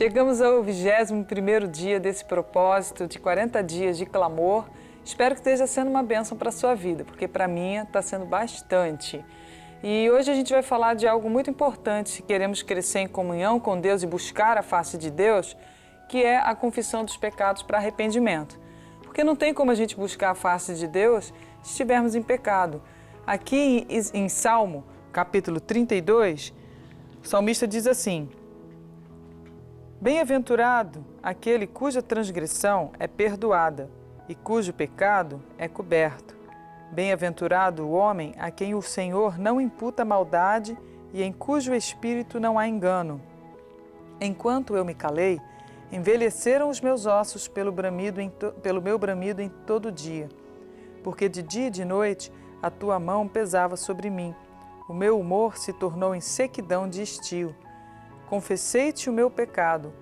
Chegamos ao 21º dia desse propósito de 40 dias de clamor. Espero que esteja sendo uma bênção para a sua vida, porque para mim está sendo bastante. E hoje a gente vai falar de algo muito importante se queremos crescer em comunhão com Deus e buscar a face de Deus, que é a confissão dos pecados para arrependimento. Porque não tem como a gente buscar a face de Deus se estivermos em pecado. Aqui em Salmo, capítulo 32, o salmista diz assim: Bem-aventurado aquele cuja transgressão é perdoada e cujo pecado é coberto. Bem-aventurado o homem a quem o Senhor não imputa maldade e em cujo espírito não há engano. Enquanto eu me calei, envelheceram os meus ossos pelo meu bramido em todo dia. Porque de dia e de noite a tua mão pesava sobre mim. O meu humor se tornou em sequidão de estio. Confessei-te o meu pecado,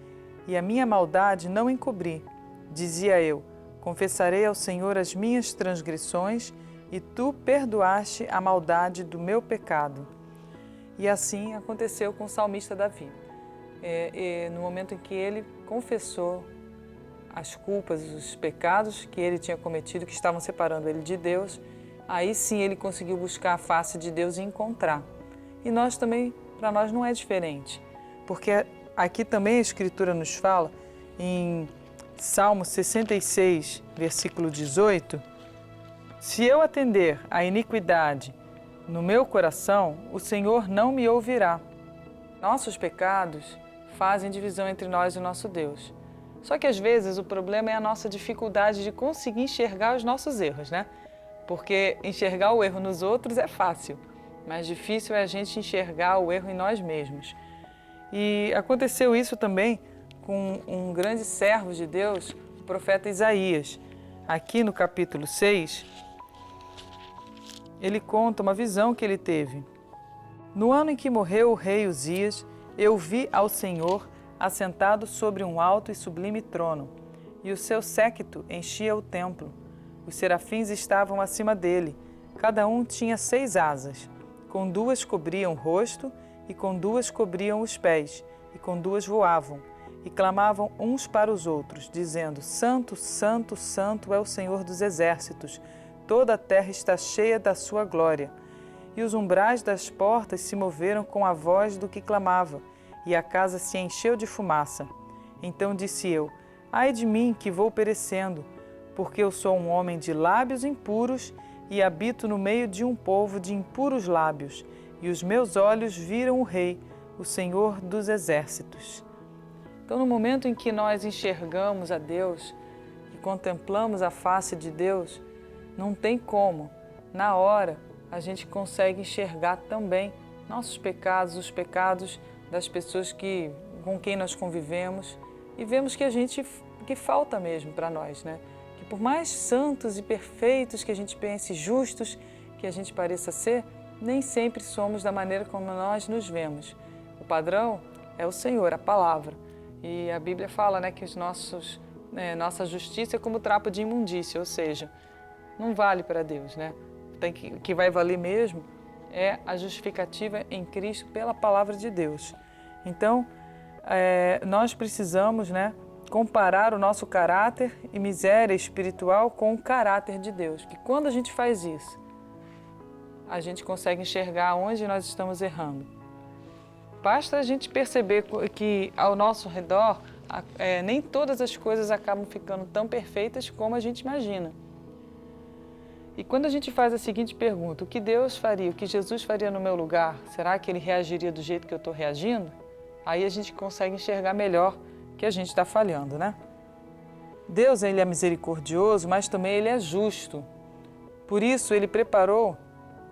e a minha maldade não encobri. Dizia eu: confessarei ao Senhor as minhas transgressões, e tu perdoaste a maldade do meu pecado. E assim aconteceu com o salmista Davi. No momento em que ele confessou as culpas, os pecados que ele tinha cometido, que estavam separando ele de Deus, aí sim ele conseguiu buscar a face de Deus e encontrar. E nós também, para nós não é diferente. Porque aqui também a Escritura nos fala, em Salmo 66, versículo 18, se eu atender à iniquidade no meu coração, o Senhor não me ouvirá. Nossos pecados fazem divisão entre nós e o nosso Deus. Só que às vezes o problema é a nossa dificuldade de conseguir enxergar os nossos erros, né? Porque enxergar o erro nos outros é fácil, mas difícil é a gente enxergar o erro em nós mesmos. E aconteceu isso também com um grande servo de Deus, o profeta Isaías. Aqui no capítulo 6, ele conta uma visão que ele teve. No ano em que morreu o rei Uzias, eu vi ao Senhor assentado sobre um alto e sublime trono, e o seu séquito enchia o templo. Os serafins estavam acima dele, cada um tinha 6 asas, com 2 cobriam o rosto, e com 2 cobriam os pés, e com 2 voavam, e clamavam uns para os outros, dizendo: Santo, Santo, Santo é o Senhor dos exércitos, toda a terra está cheia da sua glória. E os umbrais das portas se moveram com a voz do que clamava, e a casa se encheu de fumaça. Então disse eu: Ai de mim, que vou perecendo, porque eu sou um homem de lábios impuros, e habito no meio de um povo de impuros lábios, e os meus olhos viram o Rei, o Senhor dos exércitos. Então, no momento em que nós enxergamos a Deus e contemplamos a face de Deus, não tem como, na hora, a gente consegue enxergar também nossos pecados, os pecados das pessoas com quem nós convivemos, e vemos que falta mesmo para nós, né? Que por mais santos e perfeitos que a gente pense, justos que a gente pareça ser, nem sempre somos da maneira como nós nos vemos. O padrão é o Senhor, a palavra. E a Bíblia fala, né, que nossa justiça é como trapo de imundícia, ou seja, não vale para Deus, né? O que vai valer mesmo é a justificativa em Cristo pela palavra de Deus. Então, nós precisamos, né, comparar o nosso caráter e miséria espiritual com o caráter de Deus. Que quando a gente faz isso, a gente consegue enxergar onde nós estamos errando. Basta a gente perceber que ao nosso redor nem todas as coisas acabam ficando tão perfeitas como a gente imagina. E quando a gente faz a seguinte pergunta: o que Deus faria, o que Jesus faria no meu lugar? Será que Ele reagiria do jeito que eu estou reagindo? Aí a gente consegue enxergar melhor que a gente está falhando, né? Deus, Ele é misericordioso, mas também Ele é justo. Por isso, Ele preparou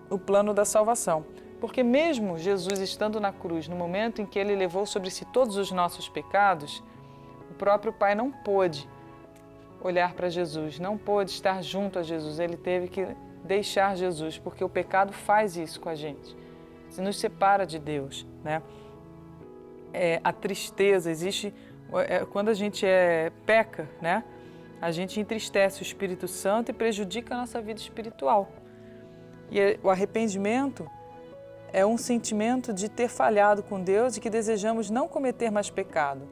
o plano da salvação. Porque mesmo Jesus estando na cruz, no momento em que Ele levou sobre si todos os nossos pecados, o próprio Pai não pôde olhar para Jesus, não pôde estar junto a Jesus. Ele teve que deixar Jesus, porque o pecado faz isso com a gente. Se nos separa de Deus, né? A tristeza existe quando a gente peca, né? A gente entristece o Espírito Santo e prejudica a nossa vida espiritual. E o arrependimento é um sentimento de ter falhado com Deus e que desejamos não cometer mais pecado.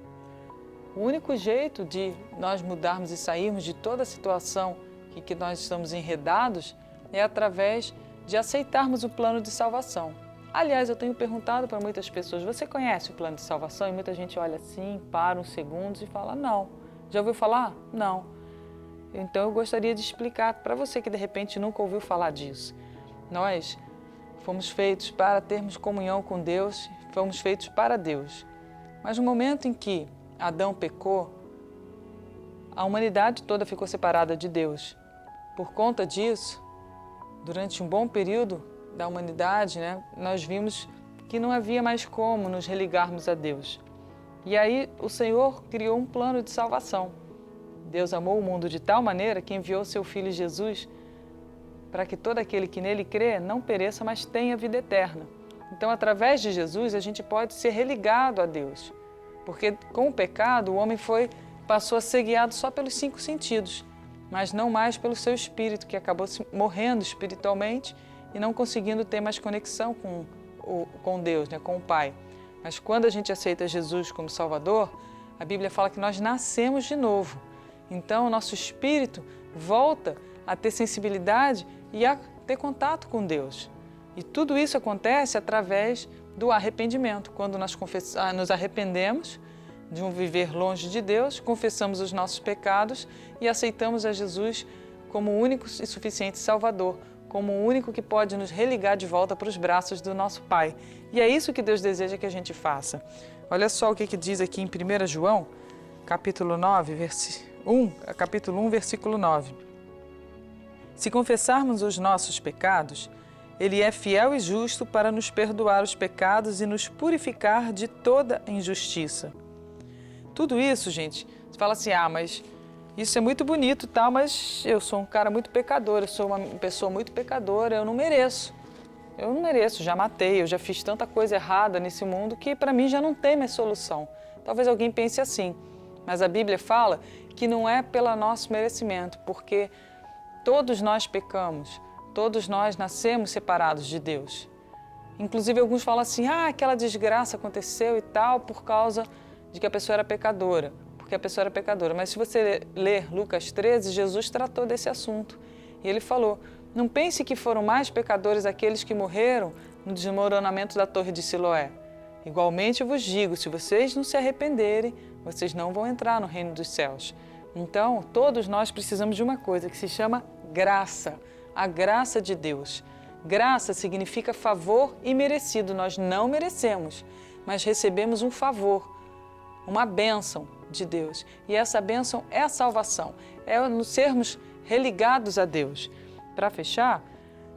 O único jeito de nós mudarmos e sairmos de toda a situação que nós estamos enredados é através de aceitarmos o plano de salvação. Aliás, eu tenho perguntado para muitas pessoas, você conhece o plano de salvação? E muita gente olha assim, para uns segundos e fala, não. Já ouviu falar? Não. Então eu gostaria de explicar para você que de repente nunca ouviu falar disso. Nós fomos feitos para termos comunhão com Deus, fomos feitos para Deus. Mas no momento em que Adão pecou, a humanidade toda ficou separada de Deus. Por conta disso, durante um bom período da humanidade, nós vimos que não havia mais como nos religarmos a Deus. E aí o Senhor criou um plano de salvação. Deus amou o mundo de tal maneira que enviou seu Filho Jesus para que todo aquele que nele crê não pereça, mas tenha vida eterna. Então, através de Jesus, a gente pode ser religado a Deus. Porque com o pecado, o homem passou a ser guiado só pelos 5 sentidos, mas não mais pelo seu espírito, que acabou morrendo espiritualmente e não conseguindo ter mais conexão com Deus, com o Pai. Mas quando a gente aceita Jesus como Salvador, a Bíblia fala que nós nascemos de novo. Então, o nosso espírito volta a ter sensibilidade e a ter contato com Deus. E tudo isso acontece através do arrependimento. Quando nós nos arrependemos de um viver longe de Deus, confessamos os nossos pecados e aceitamos a Jesus como o único e suficiente Salvador, como o único que pode nos religar de volta para os braços do nosso Pai. E é isso que Deus deseja que a gente faça. Olha só o que diz aqui em 1 João, capítulo 1, versículo 9. Se confessarmos os nossos pecados, Ele é fiel e justo para nos perdoar os pecados e nos purificar de toda injustiça. Tudo isso, gente, você fala assim, mas isso é muito bonito, mas eu sou um cara muito pecador, eu sou uma pessoa muito pecadora, eu não mereço, já matei, eu já fiz tanta coisa errada nesse mundo que para mim já não tem mais solução. Talvez alguém pense assim, mas a Bíblia fala que não é pelo nosso merecimento, porque todos nós pecamos, todos nós nascemos separados de Deus. Inclusive alguns falam assim, aquela desgraça aconteceu e tal por causa de que a pessoa era pecadora, porque a pessoa era pecadora. Mas se você ler Lucas 13, Jesus tratou desse assunto. E ele falou, não pense que foram mais pecadores aqueles que morreram no desmoronamento da torre de Siloé. Igualmente eu vos digo, se vocês não se arrependerem, vocês não vão entrar no reino dos céus. Então, todos nós precisamos de uma coisa que se chama graça, a graça de Deus. Graça significa favor imerecido, nós não merecemos, mas recebemos um favor, uma bênção de Deus. E essa bênção é a salvação, é nos sermos religados a Deus. Para fechar,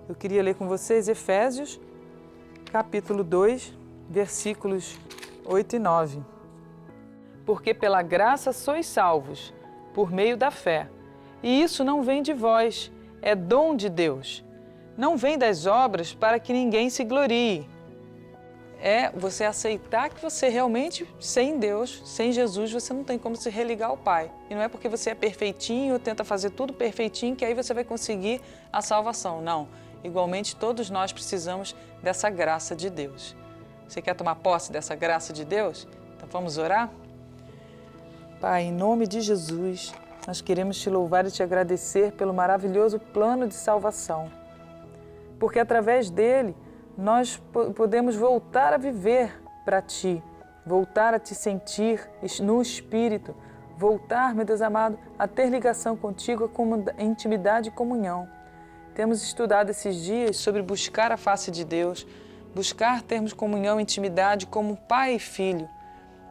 eu queria ler com vocês Efésios, capítulo 2, versículos 8 e 9. Porque pela graça sois salvos, por meio da fé. E isso não vem de vós, é dom de Deus. Não vem das obras para que ninguém se glorie. É você aceitar que você realmente, sem Deus, sem Jesus, você não tem como se religar ao Pai. E não é porque você é perfeitinho ou tenta fazer tudo perfeitinho que aí você vai conseguir a salvação. Não. Igualmente, todos nós precisamos dessa graça de Deus. Você quer tomar posse dessa graça de Deus? Então vamos orar? Pai, em nome de Jesus, nós queremos te louvar e te agradecer pelo maravilhoso plano de salvação. Porque através dele, nós podemos voltar a viver para Ti, voltar a Te sentir no Espírito, voltar, meu Deus amado, a ter ligação contigo como intimidade e comunhão. Temos estudado esses dias sobre buscar a face de Deus, buscar termos comunhão e intimidade como pai e filho.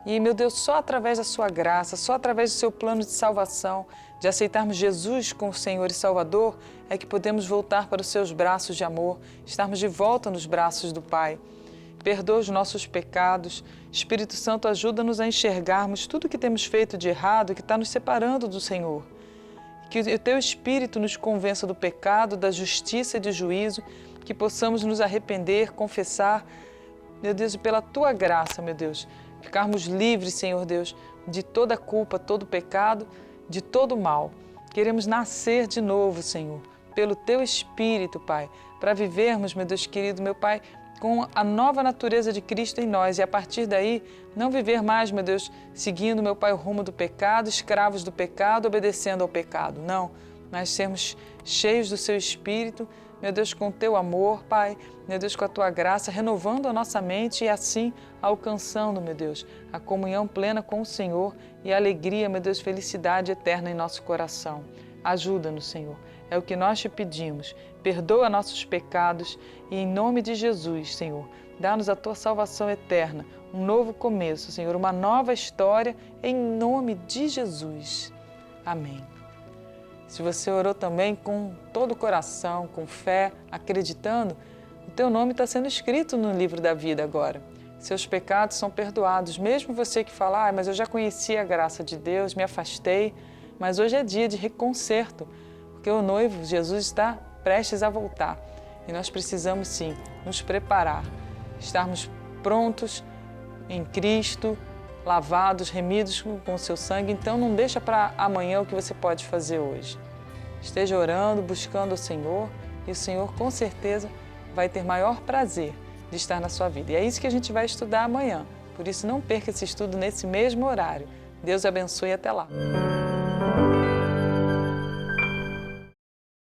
E, meu Deus, só através da Sua graça, só através do Seu plano de salvação, de aceitarmos Jesus como Senhor e Salvador, é que podemos voltar para os Seus braços de amor, estarmos de volta nos braços do Pai. Perdoa os nossos pecados. Espírito Santo, ajuda-nos a enxergarmos tudo que temos feito de errado, que está nos separando do Senhor. Que o Teu Espírito nos convença do pecado, da justiça e do juízo, que possamos nos arrepender, confessar, meu Deus, e pela Tua graça, meu Deus, ficarmos livres, Senhor Deus, de toda culpa, todo pecado, de todo mal. Queremos nascer de novo, Senhor, pelo Teu Espírito, Pai, para vivermos, meu Deus querido, meu Pai, com a nova natureza de Cristo em nós e a partir daí não viver mais, meu Deus, seguindo, meu Pai, o rumo do pecado, escravos do pecado, obedecendo ao pecado. Não, mas sermos cheios do Seu Espírito, meu Deus, com o Teu amor, Pai, meu Deus, com a Tua graça, renovando a nossa mente e assim alcançando, meu Deus, a comunhão plena com o Senhor e a alegria, meu Deus, felicidade eterna em nosso coração. Ajuda-nos, Senhor. É o que nós te pedimos. Perdoa nossos pecados e em nome de Jesus, Senhor, dá-nos a Tua salvação eterna, um novo começo, Senhor, uma nova história em nome de Jesus. Amém. Se você orou também com todo o coração, com fé, acreditando, o teu nome está sendo escrito no livro da vida agora. Seus pecados são perdoados, mesmo você que fala, mas eu já conhecia a graça de Deus, me afastei, mas hoje é dia de reconcerto, porque o noivo, Jesus, está prestes a voltar. E nós precisamos, sim, nos preparar, estarmos prontos em Cristo, lavados, remidos com o seu sangue. Então, não deixa para amanhã o que você pode fazer hoje. Esteja orando, buscando o Senhor, e o Senhor, com certeza, vai ter maior prazer de estar na sua vida. E é isso que a gente vai estudar amanhã. Por isso, não perca esse estudo nesse mesmo horário. Deus abençoe e até lá.